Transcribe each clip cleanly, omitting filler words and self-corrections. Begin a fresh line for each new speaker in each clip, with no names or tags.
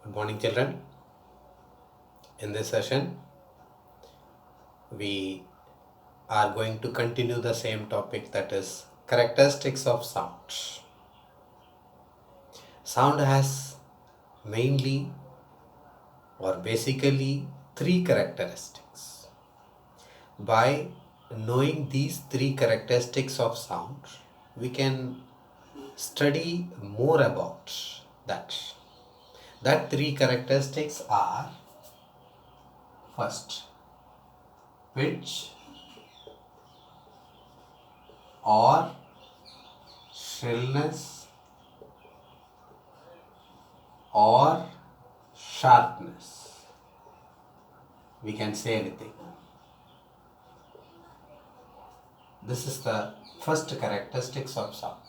Good morning, children. In this session, we are going to continue the same topic, that is characteristics of sound. Sound has mainly or basically three characteristics. By knowing these three characteristics of sound, we can study more about that. That three characteristics are: first, pitch or shrillness or sharpness. We can say anything. This is the first characteristics of sound.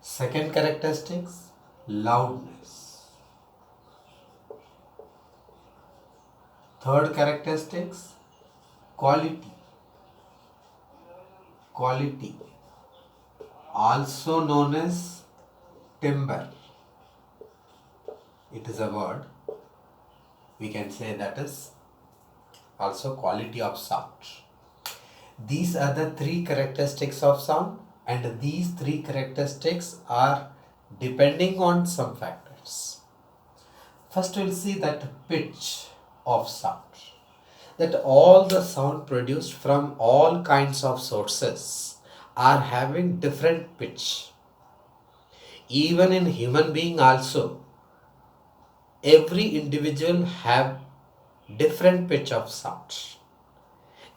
Second characteristics, loudness. Third characteristics, quality. Quality, also known as timbre. It is a word. We can say that is also quality of sound. These are the three characteristics of sound, and these three characteristics are depending on some factors. First, we'll see that pitch of sound. That all the sound produced from all kinds of sources are having different pitch. Even in human being also, every individual have different pitch of sound.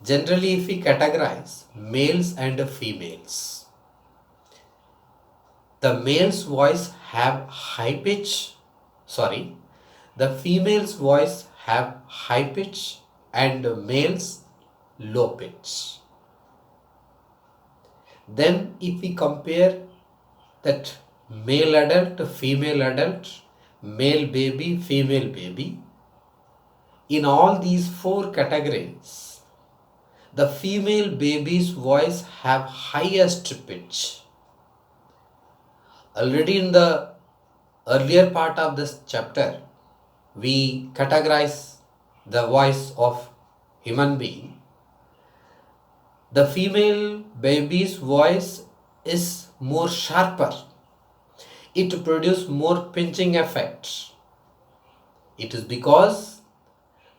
Generally, if we categorize males and females, the male's voice have high pitch, the female's voice have high pitch and male's low pitch. Then if we compare that male adult, female adult, male baby, female baby, in all these four categories, the female baby's voice have highest pitch. Already in the earlier part of this chapter, we categorize the voice of human being. The female baby's voice is more sharper. It produces more pinching effect. It is because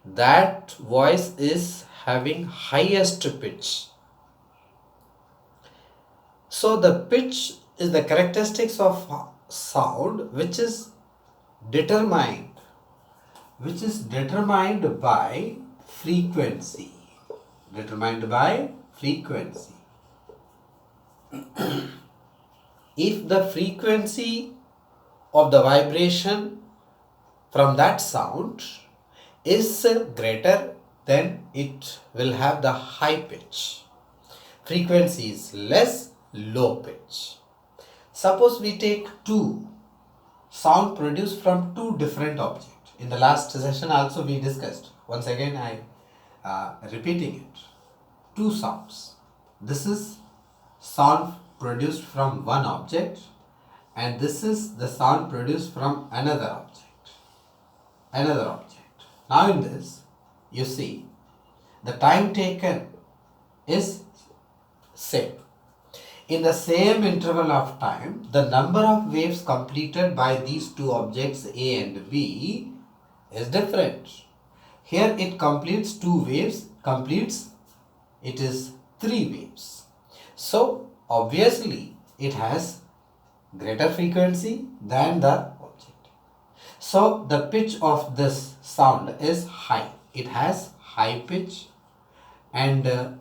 that voice is having highest pitch. So the pitch is the characteristics of sound which is determined by frequency. Determined by frequency. If the frequency of the vibration from that sound is greater, then it will have the high pitch. Frequency is less, low pitch. Suppose we take two sound produced from two different objects. In the last session also we discussed. Once again I repeating it. Two sounds. This is sound produced from one object, and this is the sound produced from another object. Now in this, you see, the time taken is same. In the same interval of time, the number of waves completed by these two objects A and B is different. Here it completes two waves, it is three waves. So obviously it has greater frequency than the object. So the pitch of this sound is high. It has high pitch and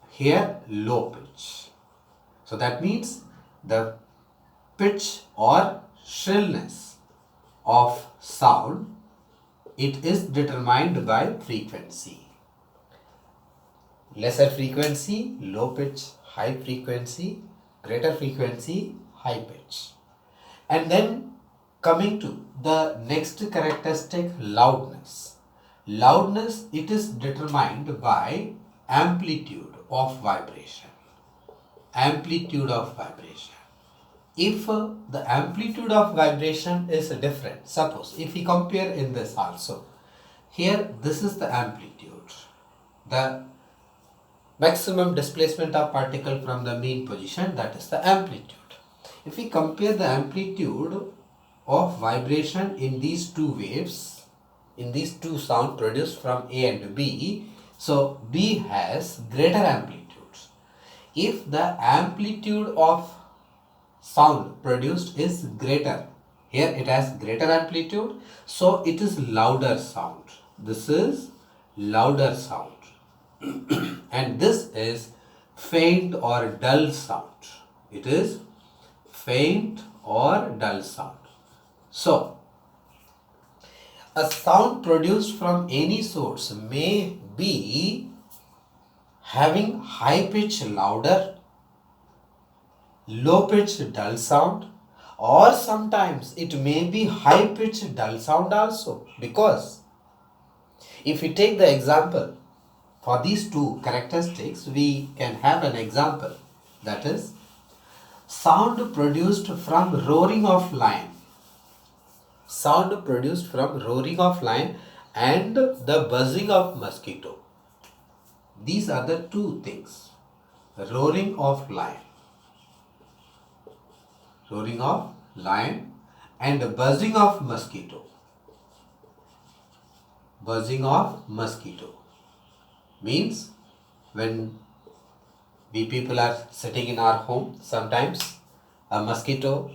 here low pitch. So that means the pitch or shrillness of sound, it is determined by frequency. Lesser frequency, low pitch, high frequency, greater frequency, high pitch. And then coming to the next characteristic, loudness. Loudness, it is determined by amplitude of vibration. Amplitude of vibration. if the amplitude of vibration is different, suppose if we compare in this also, here this is the amplitude, the maximum displacement of particle from the mean position, that is the amplitude. If we compare the amplitude of vibration in these two waves, in these two sound produced from A and B, so B has greater amplitudes. If the amplitude of sound produced is greater, here it has greater amplitude, so it is louder sound. This is louder sound. And this is faint or dull sound. It is faint or dull sound. So, a sound produced from any source may be having high pitch louder, low pitch dull sound, or sometimes it may be high pitch dull sound also, because if we take the example for these two characteristics, we can have an example, that is sound produced from roaring of lion. Sound produced from roaring of lion and the buzzing of mosquito. These are the two things. Roaring of lion and buzzing of mosquito. Buzzing of mosquito means when we people are sitting in our home, sometimes a mosquito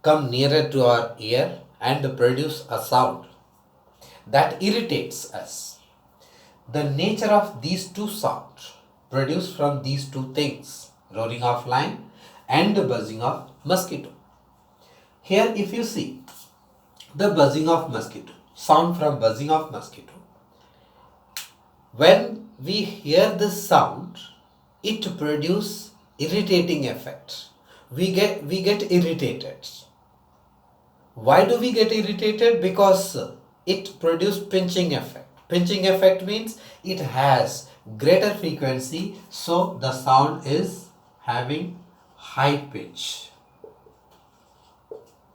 come nearer to our ear and produce a sound that irritates us. The nature of these two sounds produced from these two things, roaring of lion and the buzzing of mosquito. Here if you see the buzzing of mosquito, sound from buzzing of mosquito, when we hear this sound, it produces irritating effect. We get irritated. Why do we get irritated? Because it produces pinching effect. Pinching effect means it has greater frequency, so the sound is having high pitch,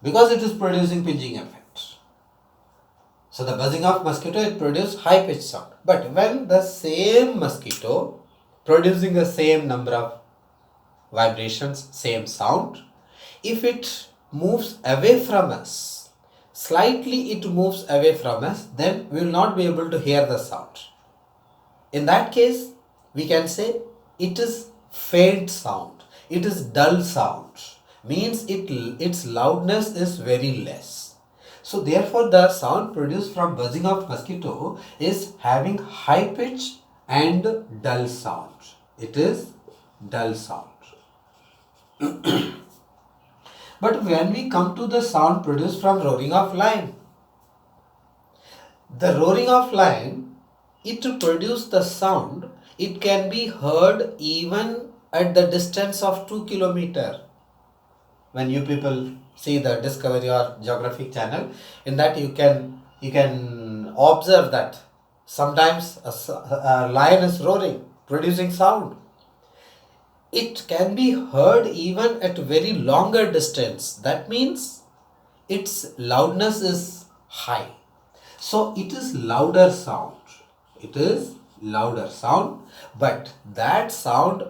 because it is producing pinching effect. So the buzzing of mosquito, it produces high pitch sound. But when the same mosquito producing the same number of vibrations, same sound, if it moves away from us, slightly it moves away from us, then we will not be able to hear the sound. In that case, we can say it is faint sound, it is dull sound, means its loudness is very less. So therefore the sound produced from buzzing of mosquito is having high pitch and dull sound. It is dull sound. But when we come to the sound produced from roaring of lion, the roaring of lion, it produces the sound, it can be heard even at the distance of 2 kilometers. When you people see the Discovery or Geographic channel, in that you can observe that sometimes a lion is roaring, producing sound. It can be heard even at very longer distance. That means its loudness is high. So it is louder sound. It is louder sound, but that sound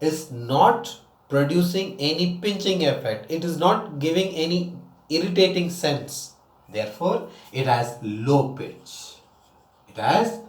is not producing any pinching effect. It is not giving any irritating sense. Therefore, it has low pitch. It has